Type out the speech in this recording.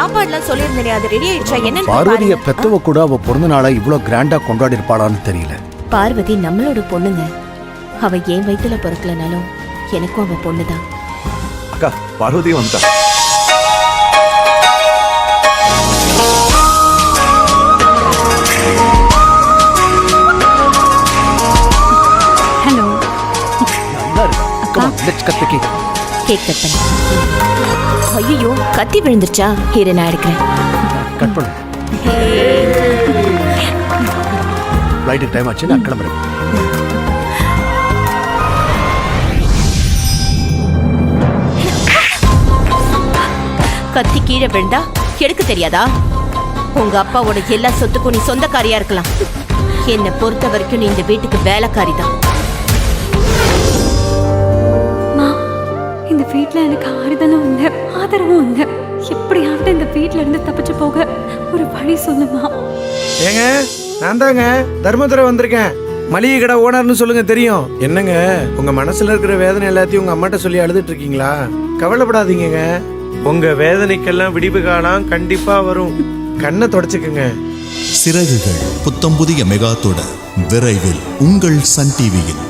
சாப்பாடுலாம் சொல்லியிருந்தேனே, அது ரெடி ஆயிடுச்சா? என்ன பார்வதிய பெத்தவ கூட அவ பிறந்த நாளை இவ்வளவு கிராண்டா கொண்டாடி இருப்பாளான்னு தெரியல. பார்வதி நம்மளோட பொண்ணுங்க. அவ என் வயித்துல பிறக்கலனாலும் எனக்கும் அவ பொண்ணுதான். அக்கா, பார்வதி வந்துட்டா. Hello. Let's cut the cake. Cake cut பண்ணு. ஐயோ, கத்தி விழுந்துருச்சா? இரு, நான் எடுக்கிறேன். கட் பண்ணு. ஃளைட் டைம் ஆச்சு, நான் கிளம்புறேன். கத்தி கீழே விழுந்தா எடுக்க தெரியாதா? உங்க அப்பாவோட எல்லா சொத்துக்கும் நீ சொந்தக்காரியா இருக்கலாம். என்னை பொறுத்த வரைக்கும் நீ இந்த வீட்டுக்கு வேலைக்காரி தான். இந்த வீட்ல எனக்கு ஆறுதலும் உண்டு, ஆதரவும் உண்டு. எப்படியாவது இந்த வீட்ல இருந்து தப்பிச்சு போக ஒரு வழி சொல்லுமா? ஏங்க, நான் தாங்க தர்மதுரை வந்திருக்கேன். மளிகை கடை ஓனர்னு சொல்லுங்க, தெரியும். என்னங்க, உங்க மனசுல இருக்கிற வேதனை எல்லாத்தையும் உங்க அம்மாட்ட சொல்லி அழுதுட்டு இருக்கீங்களா? கவலைப்படாதீங்க, உங்க வேதனைக்கெல்லாம் விடிவு காலம் கண்டிப்பா வரும். கண்ணை தொடச்சுக்குங்க. சிறகுகள் புத்தம் புதிய மெகா தொடர் விரைவில் உங்கள் சன் டிவியில்.